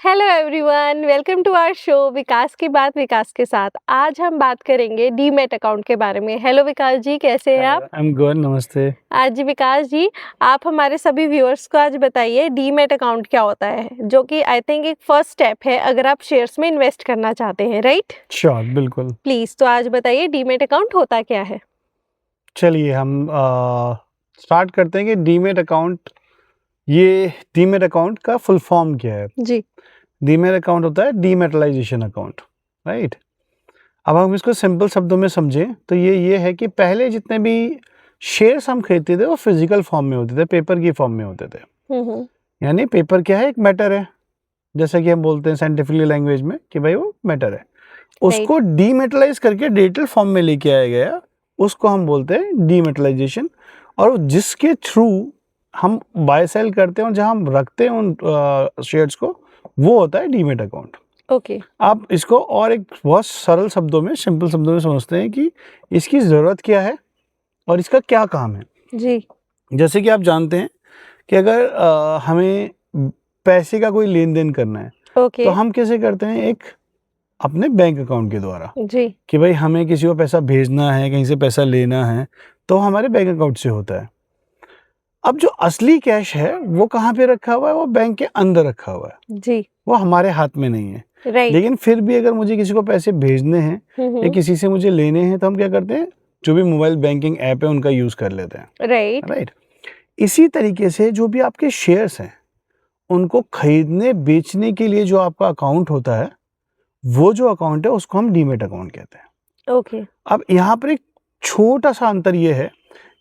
Hello everyone, welcome to our show Vikas की बात विकास के साथ। आज हम बात करेंगे डीमैट अकाउंट के बारे में। हेलो विकास जी, कैसे हैं आप? आई एम गुड, नमस्ते। आज जी विकास जी, आप हमारे सभी व्यूअर्स को आज बताइए डीमैट अकाउंट क्या होता है, जो कि आई थिंक एक फर्स्ट स्टेप है अगर आप शेयर्स में इन्वेस्ट करना चाहते हैं, राइट? श्योर, बिल्कुल। प्लीज, तो आज बताइए डीमैट अकाउंट होता क्या है? चलिए हम स्टार्ट करते हैं कि डीमैट अकाउंट का फुल फॉर्म क्या है। जी। डीमैट अकाउंट होता है डीमैटेलाइजेशन अकाउंट, राइट। अब हम इसको सिंपल शब्दों में समझें तो ये है कि पहले जितने भी शेयर्स हम खरीदते थे वो फिजिकल फॉर्म में होते थे, पेपर की फॉर्म में होते थे। हम्म। यानी पेपर क्या है, एक मैटर है, जैसा कि हम बोलते हैं साइंटिफिकली लैंग्वेज में कि भाई वो मैटर है। राइट। उसको डीमेटलाइज करके डिजिटल फॉर्म में लेके आया गया, उसको हम बोलते हैं डीमेटलाइजेशन। और जिसके थ्रू हम बाय सेल करते हैं और जहां हम रखते हैं उन शेयर्स को, वो होता है डीमेट अकाउंट। ओके। आप इसको और एक बहुत सरल शब्दों में, सिंपल शब्दों में समझते हैं कि इसकी ज़रूरत क्या है और इसका क्या काम है। जी। जैसे कि आप जानते हैं कि अगर हमें पैसे का कोई लेन देन करना है ओके। तो हम कैसे करते हैं, एक अपने बैंक अकाउंट के द्वारा, जी। कि भाई हमें किसी को पैसा भेजना है, कहीं से पैसा लेना है, तो हमारे बैंक अकाउंट से होता है। अब जो असली कैश है वो कहाँ पे रखा हुआ है, वो बैंक के अंदर रखा हुआ है, जी। वो हमारे हाथ में नहीं है। राइट। लेकिन फिर भी अगर मुझे किसी को पैसे भेजने हैं या किसी से मुझे लेने हैं तो हम क्या करते हैं, जो भी मोबाइल बैंकिंग ऐप है उनका यूज़ कर लेते हैं, राइट। राइट। इसी तरीके से जो भी आपके शेयर्स हैं उनको खरीदने बेचने के लिए जो आपका अकाउंट होता है, वो जो अकाउंट है उसको हम डीमेट अकाउंट कहते हैं। ओके। अब यहाँ पर एक छोटा सा अंतर ये है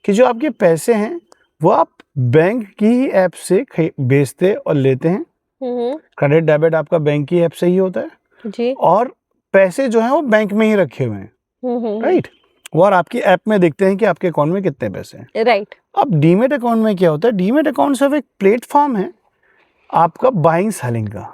कि जो आपके पैसे हैं वो आप बैंक की ही ऐप से बेचते और लेते हैं। हम्म। क्रेडिट डेबिट आपका बैंक की ऐप से ही होता है जी। और पैसे जो हैं वो बैंक में ही रखे हुए हैं, राइट। और आपकी ऐप में देखते हैं कि आपके अकाउंट में कितने पैसे हैं। राइट। अब डीमेट अकाउंट में क्या होता है, डीमेट अकाउंट सिर्फ एक प्लेटफॉर्म है आपका बाइंग सेलिंग का।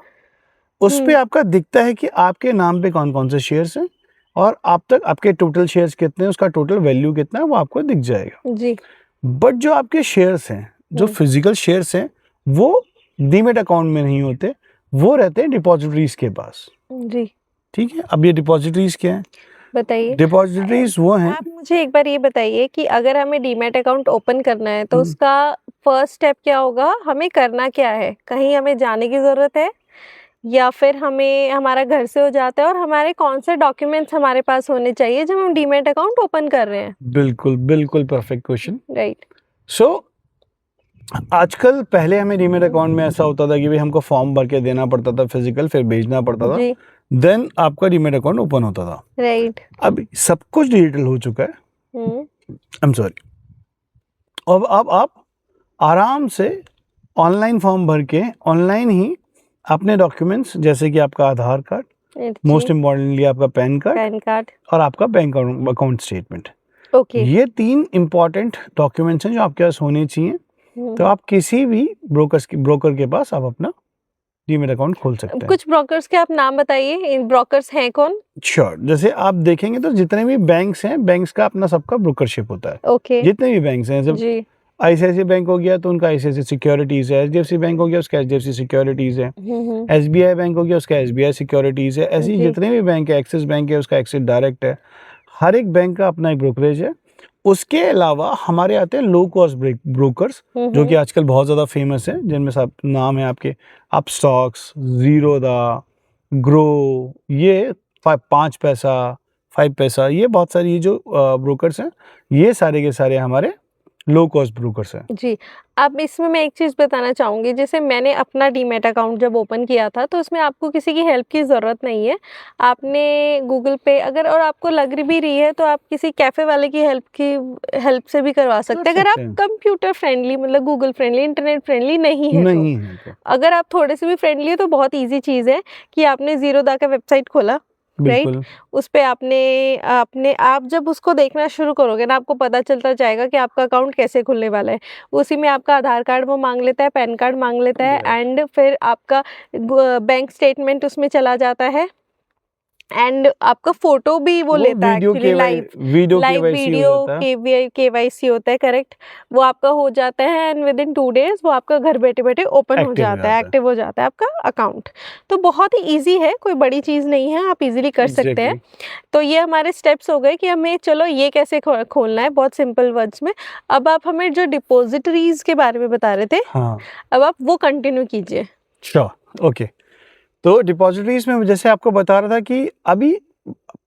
उस पे आपका दिखता है कि आपके नाम पे कौन कौन से शेयर्स हैं और आप तक आपके टोटल शेयर्स कितने हैं, उसका टोटल वैल्यू कितना है, वो आपको दिख जाएगा। जी। बट जो आपके शेयर्स हैं, जो फिजिकल शेयर्स हैं, वो डीमेट अकाउंट में नहीं होते, वो रहते हैं डिपॉजिटरीज के पास। जी। ठीक है, अब ये डिपॉजिटरीज क्या है? बताइए। डिपॉजिटरीज वो हैं। आप मुझे एक बार ये बताइए कि अगर हमें डीमैट अकाउंट ओपन करना है तो उसका फर्स्ट स्टेप क्या होगा? हमें करना क्या है? कहीं हमें जाने की ज़रूरत है या फिर हमें हमारा घर से हो जाता है, और हमारे कौन से डॉक्यूमेंट्स हमारे पास होने चाहिए जब हम डीमैट अकाउंट ओपन कर रहे हैं? बिल्कुल, बिल्कुल परफेक्ट क्वेश्चन। राइट। सो आजकल पहले हमें डीमेट अकाउंट में ऐसा होता था कि भाई हमको फॉर्म भर के देना पड़ता था फिजिकल, फिर भेजना पड़ता था, जी। देन आपका डीमेट अकाउंट ओपन होता था। राइट। अब सब कुछ डिजिटल हो चुका है। हुँ। I am sorry. अब आप आराम से ऑनलाइन फॉर्म भर के ऑनलाइन ही अपने डॉक्यूमेंट्स, जैसे कि आपका आधार कार्ड, मोस्ट जी। इम्पॉर्टेंटली आपका पैन कार्ड पैन कार्ड। और आपका बैंक अकाउंट स्टेटमेंट, ओके। ये 3 इम्पॉर्टेंट डॉक्यूमेंट्स हैं जो आपके पास होने चाहिए। तो हुँ। आप किसी भी ब्रोकर के पास आप अपना डीमैट अकाउंट खोल सकते हैं। कुछ ब्रोकर्स के आप नाम बताइए, इन ब्रोकर्स हैं कौन? श्योर, जैसे आप देखेंगे तो जितने भी बैंक्स हैं, बैंक्स का अपना सबका ब्रोकरशिप होता है। ओके। जितने भी बैंक्स हैं, जब जी। आईसीआईसीआई बैंक हो गया तो उनका आईसीआईसीआई सिक्योरिटीज़ है, एचडीएफसी बैंक हो गया उसका एचडीएफसी सिक्योरिटीज़ है, हुँ। एसबीआई बैंक हो गया उसका एसबीआई सिक्योरिटीज़ है। ऐसे ही जी। जितने भी बैंक है, एक्सिस बैंक है उसका एक्सिस डायरेक्ट है। हर एक बैंक का अपना एक ब्रोकरेज है। उसके अलावा हमारे आते हैं लो कॉस्ट ब्रोकर्स, जो कि आजकल बहुत ज़्यादा फेमस हैं, जिनमें सब नाम है आपके अपस्टॉक्स, ज़ीरोधा, ग्रो, ये 5 पैसा, 5 पैसा, ये बहुत सारी ये जो ब्रोकर्स हैं, ये सारे के सारे हमारे लो कॉस्ट ब्रोकर्स हैं। जी। अब इसमें मैं एक चीज़ बताना चाहूँगी, जैसे मैंने अपना डीमैट अकाउंट जब ओपन किया था, तो उसमें आपको किसी की हेल्प की ज़रूरत नहीं है। आपने गूगल पे अगर, और आपको लग भी रही है, तो आप किसी कैफ़े वाले की हेल्प से भी करवा सकते हैं, अगर आप हैं। कंप्यूटर फ्रेंडली, मतलब गूगल फ्रेंडली, इंटरनेट फ्रेंडली नहीं है तो। नहीं है तो अगर आप थोड़े से भी फ्रेंडली है तो बहुत ईज़ी चीज़ है कि आपने ज़ीरोधा का वेबसाइट खोला, राइट? बिल्कुल, उस पे आपने आपने आप जब उसको देखना शुरू करोगे ना, आपको पता चलता जाएगा कि आपका अकाउंट कैसे खुलने वाला है। उसी में आपका आधार कार्ड वो माँग लेता है, पैन कार्ड माँग लेता है, राइट, एंड फिर आपका बैंक स्टेटमेंट उसमें चला जाता है। एंड आपका फोटो भी वो लेता है video actually, live video live KYC हो वीडियो जाता है। केवाईसी होता है, करेक्ट। वो आपका हो जाता है एंड विद इन 2 डेज वो आपका घर बैठे बैठे ओपन हो एक्टिव हो जाता है, जाता है। एक्टिव हो जाता है आपका अकाउंट। तो बहुत ही इजी है, कोई बड़ी चीज़ नहीं है, आप इजीली कर सकते हैं। एग्जैक्टली। तो ये हमारे स्टेप्स हो गए कि हमें चलो ये कैसे खोलना है, बहुत सिंपल वर्ड्स में। अब आप हमें जो डिपॉजिटरीज के बारे में बता रहे थे, हाँ, अब आप वो कंटिन्यू कीजिए। Sure, okay. तो डिपॉजिटरीज में जैसे आपको बता रहा था कि अभी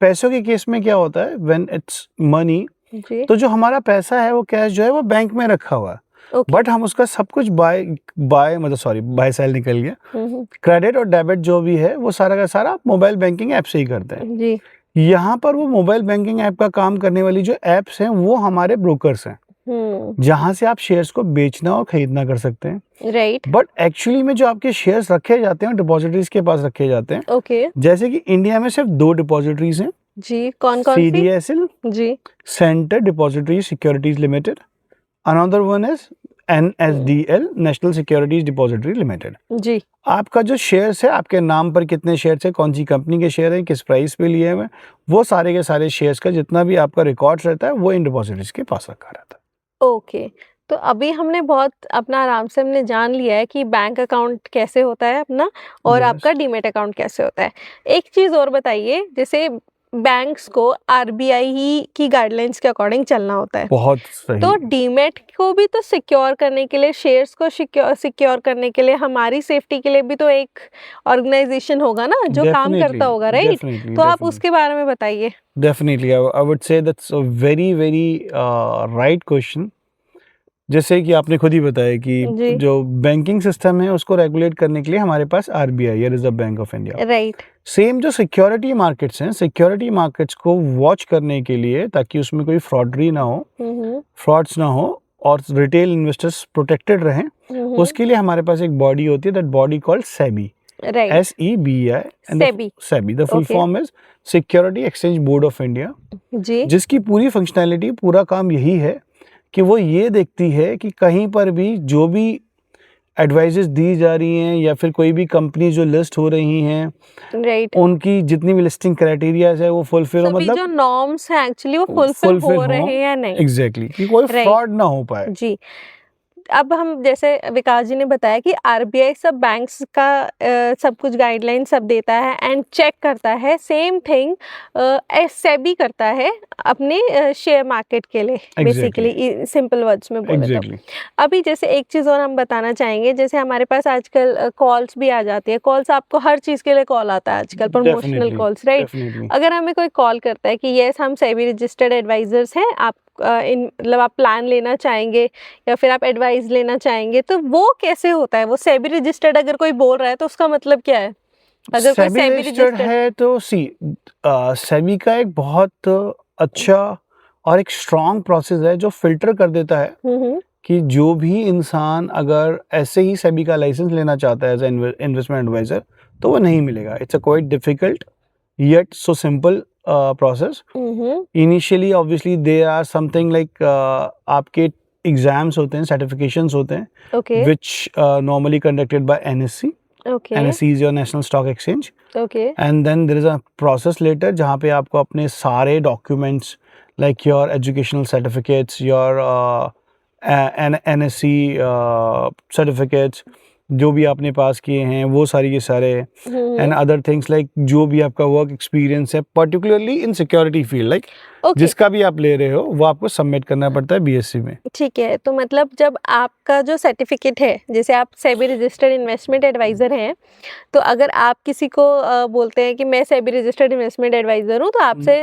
पैसों के केस में क्या होता है, व्हेन इट्स मनी, जी, तो जो हमारा पैसा है वो कैश जो है वो बैंक में रखा हुआ है, ओके। बट हम उसका सब कुछ बाय सेल निकल गया, हम्म, क्रेडिट और डेबिट जो भी है वो सारा का सारा मोबाइल बैंकिंग ऐप से ही करते हैं। जी, यहाँ पर वो मोबाइल बैंकिंग ऐप का काम करने वाली जो ऐप्स हैं वो हमारे ब्रोकर्स हैं, जहाँ से आप शेयर्स को बेचना और खरीदना कर सकते हैं। राइट, बट एक्चुअली में जो आपके शेयर्स रखे जाते हैं डिपॉजिटरीज के पास रखे जाते हैं, ओके। जैसे कि इंडिया में सिर्फ 2 डिपॉजिटरीज हैं, जी, कौन कौन सी? CDSL, जी, center depository securities limited, another one is NSDL, national securities depository limited. जी, आपका जो शेयर्स है, आपके नाम पर कितने शेयर्स है, कौन सी कंपनी के शेयर है, किस प्राइस पे लिए हुए, वो सारे के सारे शेयर्स का जितना भी आपका रिकॉर्ड्स रहता है वो इन डिपॉजिटरीज के पास रखा रहता है। ओके। तो अभी हमने बहुत अपना आराम से हमने जान लिया है कि बैंक अकाउंट कैसे होता है अपना, और Yes. आपका डीमैट अकाउंट कैसे होता है। एक चीज़ और बताइए, जैसे बैंक्स को आरबीआई ही की गाइडलाइंस के अकॉर्डिंग चलना होता है। बहुत सही। तो डीमैट को भी तो सिक्योर करने के लिए, शेयर्स को सिक्योर करने के लिए, हमारी सेफ्टी के लिए भी तो एक ऑर्गेनाइजेशन होगा ना जो काम करता होगा, राइट? तो आप उसके बारे में बताइए। Definitely I would say that's a very very right question. जैसे कि आपने खुद ही बताया कि जी, जो बैंकिंग सिस्टम है उसको रेगुलेट करने के लिए हमारे पास RBI या reserve bank of India, right, same जो सिक्योरिटी मार्केट्स हैं, सिक्योरिटी मार्केट्स को वॉच करने के लिए ताकि उसमें कोई फ्रॉडरी ना हो, फ्रॉड्स ना हो और रिटेल इन्वेस्टर्स प्रोटेक्टेड रहें, उसके लिए हमारे पास एक बॉडी होती है, that body called SEBI, right, SEBI, and SEBI, SEBI the full okay, form is security exchange board of India, जी, जिसकी पूरी फंक्शनैलिटी, पूरा काम यही है कि वो ये देखती है कि कहीं पर भी जो भी एडवाइजेस दी जा रही हैं या फिर कोई भी कंपनी जो लिस्ट हो रही हैं, राइट, उनकी जितनी भी लिस्टिंग क्राइटेरियाज है वो फुलफिल हो, सभी जो मतलब नॉर्म्स हैं एक्चुअली वो फुलफिल फुलफिल हो हो, रहे हैं या नहीं, एग्जैक्टली, कि कोई राइट, फ्रॉड ना हो पाए। जी। अब हम जैसे विकास जी ने बताया कि आरबीआई सब बैंक्स का सब कुछ गाइडलाइन सब देता है एंड चेक करता है, सेम थिंग सेबी करता है अपने शेयर मार्केट के लिए, बेसिकली सिंपल वर्ड्स में बोले तो। एग्जैक्टली। अभी जैसे एक चीज़ और हम बताना चाहेंगे, जैसे हमारे पास आजकल कॉल्स भी आ जाती है, कॉल्स आपको हर चीज़ के लिए कॉल आता है आजकल, प्रमोशनल कॉल्स, राइट? डेफिनेटली। अगर हमें कोई कॉल करता है कि यस हम सेबी रजिस्टर्ड एडवाइजर्स हैं, आप मतलब आप प्लान लेना चाहेंगे या फिर आप एडवाइस लेना चाहेंगे, तो वो कैसे होता है? वो सेबी रजिस्टर्ड अगर कोई बोल रहा है तो उसका मतलब क्या है? अगर कोई सेबी सेबी रजिस्टर्ड रजिस्टर्ड, है तो सेबी का एक बहुत अच्छा और एक स्ट्रॉन्ग प्रोसेस है जो फिल्टर कर देता है कि जो भी इंसान अगर ऐसे ही सेबी का लाइसेंस लेना चाहता है एज इन्वेस्टमेंट एडवाइजर, तो वो नहीं मिलेगा। It's a quite difficult yet so simple process. Initially obviously there are something like आपके एग्जाम्स होते हैं, सर्टिफिकेशंस होते हैं, okay, which normally conducted by NSE। Okay, NSE is your national stock exchange, okay, and then there is a process later जहाँ पे आपको अपने सारे documents like your educational certificates, your NSE certificates, जो भी आपने पास किए हैं वो सारी के सारे, एंड अदर थिंग्स लाइक जो भी आपका वर्क एक्सपीरियंस है particularly in security field, like okay. जिसका भी आप ले रहे हो वो आपको सबमिट करना पड़ता है BSE में। ठीक है, तो मतलब जब आपका जो सर्टिफिकेट है, जैसे आप सेबी रजिस्टर्ड इन्वेस्टमेंट एडवाइज़र हैं, तो अगर आप किसी को बोलते हैं कि मैं सेबी रजिस्टर्ड इन्वेस्टमेंट एडवाइज़र हूँ, तो आपसे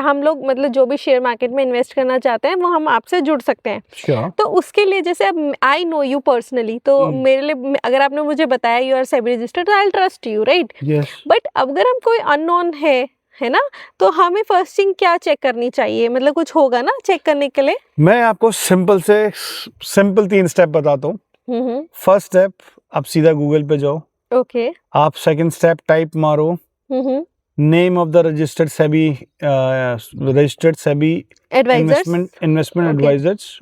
हम लोग मतलब जो भी शेयर मार्केट में इन्वेस्ट करना चाहते हैं, वो हम आपसे जुड़ सकते हैं। श्योर। तो उसके लिए जैसे अब आई नो यू पर्सनली, तो मेरे लिए अगर आपने मुझे बताया यू आर सेबी रजिस्टर्ड, तो I will trust you, right? Yes. But अगर हम कोई अननोन है ना, तो हमें फर्स्ट थिंग क्या चेक करनी चाहिए? मतलब कुछ होगा ना चेक करने के लिए? मैं आपको सिंपल 3 स्टेप बताता हूँ। फर्स्ट स्टेप, आप सीधा गूगल पे जाओ, ओके, आप सेकंड स्टेप टाइप मारो name of the registered SEBI advisors, investment okay, advisors,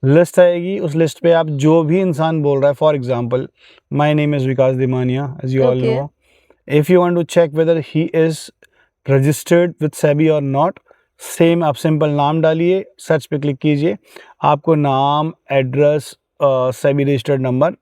list आएगी। उस लिस्ट पे आप जो भी इंसान बोल रहा है, for example my name is Vikas Dimania, as you all okay, no, If you want to check whether he is registered with SEBI or not, same आप सिंपल नाम डालिए, सर्च पे क्लिक कीजिए, आपको नाम, एड्रेस, सेबी रजिस्टर्ड नंबर,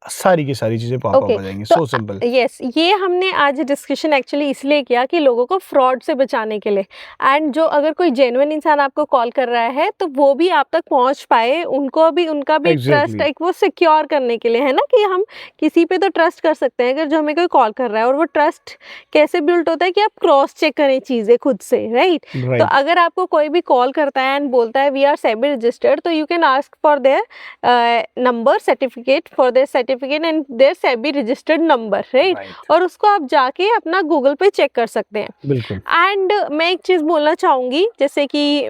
सारी की सारी चीज़ें पॉपअप ओके हो जाएंगी। तो सो सिंपल। यस ये हमने आज डिस्कशन एक्चुअली इसलिए किया कि लोगों को फ्रॉड से बचाने के लिए, एंड जो अगर कोई जेन्युइन इंसान आपको कॉल कर रहा है तो वो भी आप तक पहुंच पाए, उनको भी उनका भी ट्रस्ट Exactly. एक वो सिक्योर करने के लिए, है ना, कि हम किसी पे तो ट्रस्ट कर सकते हैं अगर जो हमें कोई कॉल कर रहा है। और वो ट्रस्ट कैसे बिल्ड होता है कि आप क्रॉस चेक करें चीज़ें खुद से, राइट? तो राइट, अगर आपको कोई भी कॉल करता है एंड बोलता है वी आर सेबी रजिस्टर्ड, तो you can ask for their number certificate, for their certificate and their SEBI registered number, right? Right, और उसको आप जाके अपना गूगल पे चेक कर सकते हैं। बिल्कुल। एंड मैं एक चीज़ बोलना चाहूँगी, जैसे कि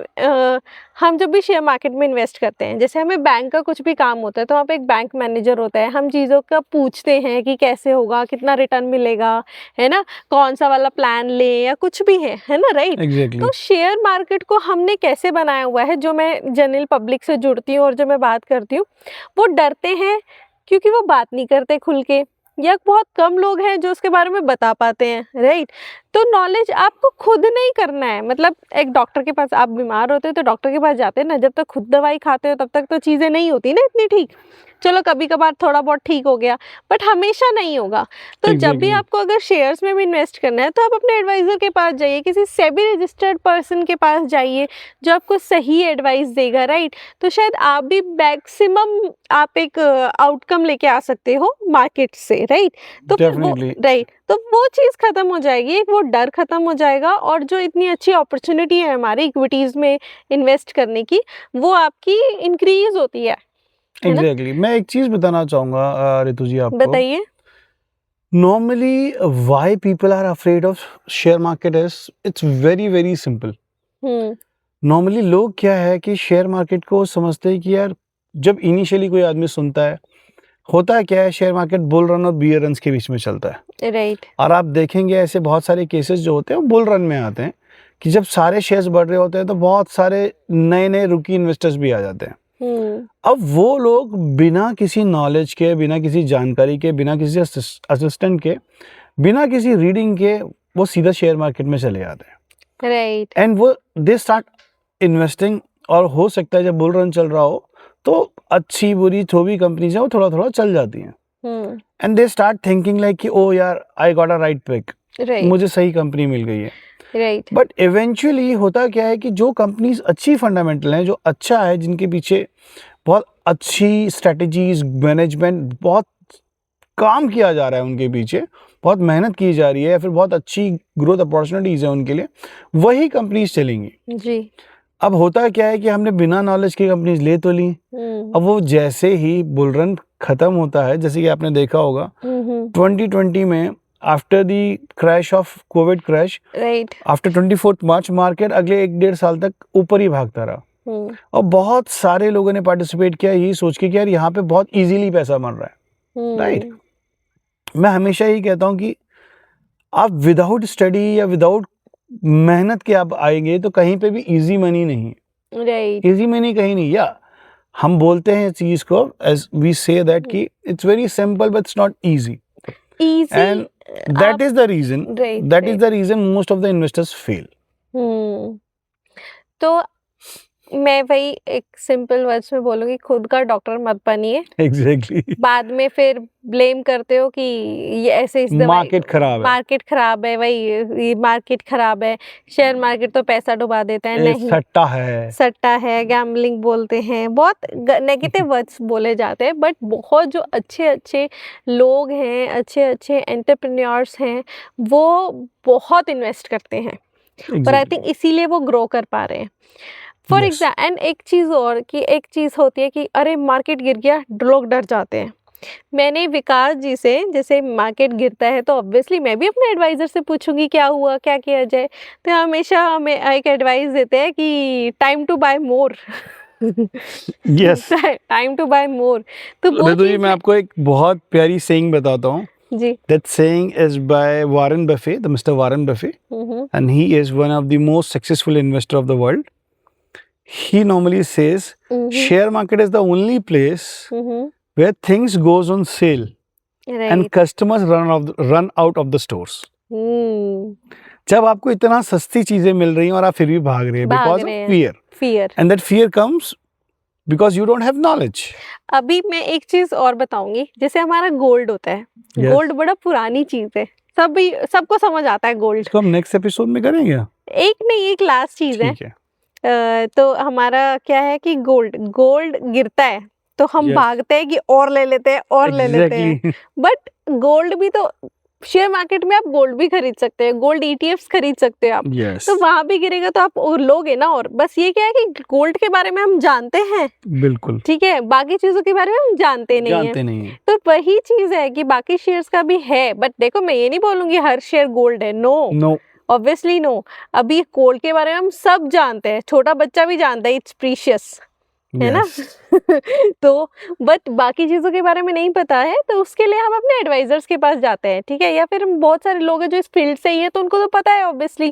हम जब भी शेयर मार्केट में इन्वेस्ट करते हैं, जैसे हमें बैंक का कुछ भी काम होता है तो वहाँ पे एक बैंक मैनेजर होता है, हम चीज़ों का पूछते हैं कि कैसे होगा, कितना रिटर्न मिलेगा, है ना, कौन सा वाला प्लान लें या कुछ भी है ना, राइट? एग्जैक्टली, तो शेयर मार्केट को हमने कैसे बनाया हुआ है, जो मैं जनरल पब्लिक से जुड़ती हूँ और जो मैं बात करती हूँ, वो डरते हैं क्योंकि वो बात नहीं करते खुल के, या बहुत कम लोग हैं जो उसके बारे में बता पाते हैं, राइट? तो नॉलेज आपको खुद नहीं करना है। मतलब एक डॉक्टर के पास आप बीमार होते हो तो डॉक्टर के पास जाते हैं ना, जब तक खुद दवाई खाते हो तब तक तो चीज़ें नहीं होती ना इतनी ठीक। चलो कभी कभार थोड़ा बहुत ठीक हो गया, बट हमेशा नहीं होगा। तो जब भी एग्जैक्टली, आपको अगर शेयर्स में भी इन्वेस्ट करना है तो आप अपने एडवाइज़र के पास जाइए, किसी सेबी रजिस्टर्ड पर्सन के पास जाइए जो आपको सही एडवाइस देगा, राइट? तो शायद आप भी मैक्सिमम आप एक आउटकम लेके आ सकते हो मार्केट से, राइट? तो फिर वो डेफिनेटली, राइट, तो वो चीज़ खत्म हो जाएगी, एक वो डर खत्म हो जाएगा, और जो इतनी अच्छी अपॉर्चुनिटी है हमारी इक्विटीज़ में इन्वेस्ट करने की, वो आपकी इंक्रीज होती है ना? एग्जैक्टली। मैं एक चीज़ बताना चाहूँगा रितु जी आपको। बताइए। Normally why people are afraid of share market is, it's very very simple. हुँ, नॉर्मली लोग क्या है कि शेयर मार्केट को समझते हैं कि यार, जब इनिशियली कोई आदमी सुनता है, होता है क्या है, शेयर मार्केट बुल रन और बियर रन के बीच में चलता है। राइट। और आप देखेंगे ऐसे बहुत सारे केसेस जो होते हैं वो बुल रन में आते हैं, कि जब सारे शेयर्स बढ़ रहे होते हैं तो बहुत सारे नए नए रुकी इन्वेस्टर्स भी आ जाते हैं। हुँ, अब वो लोग बिना किसी नॉलेज के, बिना किसी जानकारी के, बिना किसी असिस्टेंट के, बिना किसी रीडिंग के, वो सीधा शेयर मार्केट में चले जाते हैं राइट। एंड वो दे स्टार्ट इन्वेस्टिंग। और हो सकता है जब बुल रन चल रहा हो तो अच्छी बुरी जो भी कंपनीज हैं वो थोड़ा थोड़ा चल जाती हैं, hmm, and they start thinking like कि ओ यार, I got a right pick, right, मुझे सही कंपनी मिल गई है। राइट। बट इवेंचुअली होता क्या है कि जो कंपनीज अच्छी फंडामेंटल हैं, जो अच्छा है, जिनके पीछे बहुत अच्छी स्ट्रेटजीज, मैनेजमेंट, बहुत काम किया जा रहा है उनके पीछे, बहुत मेहनत की जा रही है, या फिर बहुत अच्छी ग्रोथ अपॉर्चुनिटीज है उनके लिए, वही कंपनीज चलेंगी। जी। अब होता क्या है कि हमने बिना नॉलेज की कंपनीज ले तो ली, हुँ, अब वो जैसे ही बुल रन खत्म होता है, जैसे कि आपने देखा होगा हुँ, 2020 में, after the crash of Covid crash, right. After 24 March, market अगले 1-1.5 साल तक ऊपर ही भागता रहा। हुँ, और बहुत सारे लोगों ने पार्टिसिपेट किया यही सोच के कि यार यहाँ पे बहुत इजीली पैसा बन रहा है, राइट? हुँ, मैं हमेशा यही कहता हूँ कि आप विदाउट स्टडी या विदाउट मेहनत के आप आएंगे तो कहीं पे भी इजी मनी नहीं है। राइट। इजी मनी कहीं नहीं। या हम बोलते हैं इस चीज को, एज वी से दैट कि it's very simple but it's not easy, easy and that is the reason, right, that is right. The reason most of the investors fail. Hmm, तो मैं वही एक सिंपल वर्ड्स में बोलूँगी, खुद का doctor मत बनिए। एग्जैक्टली। बाद में फिर ब्लेम करते हो कि ये ऐसे इस दवाई मार्केट खराब है, मार्केट खराब है, वही ये मार्केट खराब है, शेयर मार्केट तो पैसा डुबा देता है। ये नहीं, सट्टा है। सट्टा है, गैम्बलिंग बोलते हैं, बहुत नेगेटिव वर्ड्स बोले जाते हैं, बट बहुत जो अच्छे अच्छे लोग हैं, अच्छे अच्छे एंटरप्रेन्योर्स हैं, वो बहुत इन्वेस्ट करते हैं, और आई थिंक इसीलिए वो ग्रो कर पा रहे हैं। फॉर यस, एंड एक चीज़ और, कि एक चीज़ होती है कि अरे मार्केट गिर गया, लोग डर जाते हैं। मैंने विकास जी से, जैसे मार्केट गिरता है तो ऑब्वियसली मैं भी अपने एडवाइज़र से पूछूंगी क्या हुआ, क्या किया जाए। तो हमेशा हमें एक एडवाइस देते हैं कि time to buy more. Yes. Time to buy more. तो वो रितु जी, चीज़ मैं आपको एक बहुत प्यारी सेइंग बताता हूँ। जी। That saying is by Warren Buffett, the Mr. Warren Buffett, hmm, and he is one of the most successful investor of the world. He normally says, hmm, share market is the only place hmm, where things goes on sale, and right. Customers run out of the stores. Hmm. जब आपको इतना सस्ती चीजें मिल रही हैं और आप फिर भी भाग रहे हैं भाग बिकॉज रहे ऑफ हैं। Fear, fear. And that fear comes because you don't have knowledge. अभी मैं एक चीज और बताऊंगी, जैसे हमारा गोल्ड होता है, Yes. गोल्ड बड़ा पुरानी चीज है, सबको समझ आता है गोल्ड। इसको हम नेक्स्ट एपिसोड में करेंगे। एक नहीं, एक लास्ट चीज है। ठीक है। तो हमारा क्या है कि गोल्ड गोल्ड गिरता है तो हम Yes. भागते हैं कि और ले लेते हैं और ले लेते हैं। Exactly. बट गोल्ड भी तो, शेयर मार्केट में आप गोल्ड भी खरीद सकते हैं, गोल्ड ईटीएफ्स खरीद सकते हैं आप। Yes. तो वहां भी गिरेगा तो आप और लोगे ना। और बस ये क्या है कि गोल्ड के बारे में हम जानते हैं, बिल्कुल ठीक है, बाकी चीजों के बारे में हम जानते नहीं है। जानते नहीं है। तो वही चीज है कि बाकी शेयर्स का भी है, बट देखो मैं ये नहीं बोलूंगी हर शेयर गोल्ड है, नो, नो ऑब्वियसली नो। अभी गोल्ड के बारे में हम सब जानते हैं, छोटा बच्चा भी जानता है, इट्स प्रीशियस, है ना। तो बट बाकी चीजों के बारे में नहीं पता है, तो उसके लिए हम अपने एडवाइजर्स के पास जाते हैं, ठीक है। या फिर हम बहुत सारे लोग हैं जो इस फील्ड से ही है, तो उनको तो पता है ऑब्वियसली,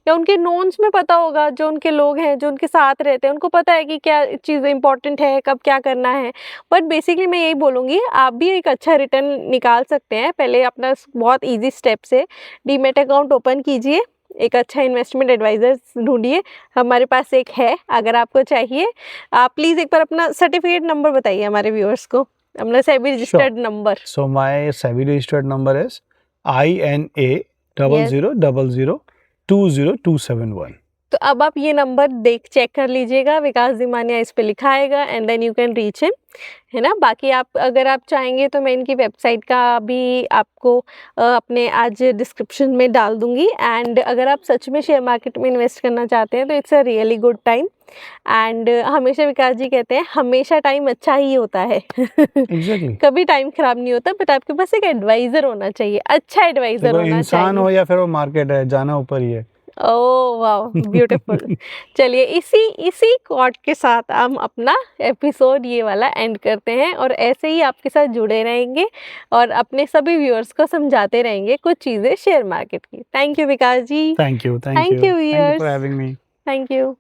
या उनके नोन्स में पता होगा, जो उनके लोग हैं जो उनके साथ रहते हैं उनको पता है कि क्या चीज़ इंपॉर्टेंट है, कब क्या करना है। बट बेसिकली मैं यही बोलूँगी, आप भी एक अच्छा रिटर्न निकाल सकते हैं। पहले अपना बहुत ईजी स्टेप से डीमेट अकाउंट ओपन कीजिए, एक अच्छा इन्वेस्टमेंट एडवाइजर ढूंढिए, हमारे पास एक है, अगर आपको चाहिए। आप प्लीज़ एक बार अपना सर्टिफिकेट नंबर बताइए हमारे व्यूअर्स को, अपना SEBI registered number. So my SEBI registered number is INA 0000202271. तो अब आप ये नंबर चेक कर लीजिएगा, विकास दिमानिया इस पे लिखा आएगा, and then you can reach him, है ना। बाकी आप अगर आप चाहेंगे तो मैं इनकी वेबसाइट का भी आपको अपने आज डिस्क्रिप्शन में डाल दूंगी। एंड अगर आप सच में शेयर मार्केट में इन्वेस्ट करना चाहते हैं तो it's a really good time. And हमेशा विकास जी कहते हैं हमेशा टाइम अच्छा ही होता है। Exactly. कभी टाइम खराब नहीं होता, बट आपके पास एक एडवाइजर होना चाहिए, अच्छा एडवाइजर देखो होना इंसान चाहिए। हो या फिर वो मार्केट है, जाना ऊपर ही है। Oh wow, beautiful. चलिए इसी कोट के साथ हम अपना एपिसोड ये वाला एंड करते हैं, और ऐसे ही आपके साथ जुड़े रहेंगे और अपने सभी व्यूअर्स को समझाते रहेंगे कुछ चीज़ें शेयर मार्केट की। Thank you Vikas ji. Thank you Thank you, for viewers. Having me. Thank you.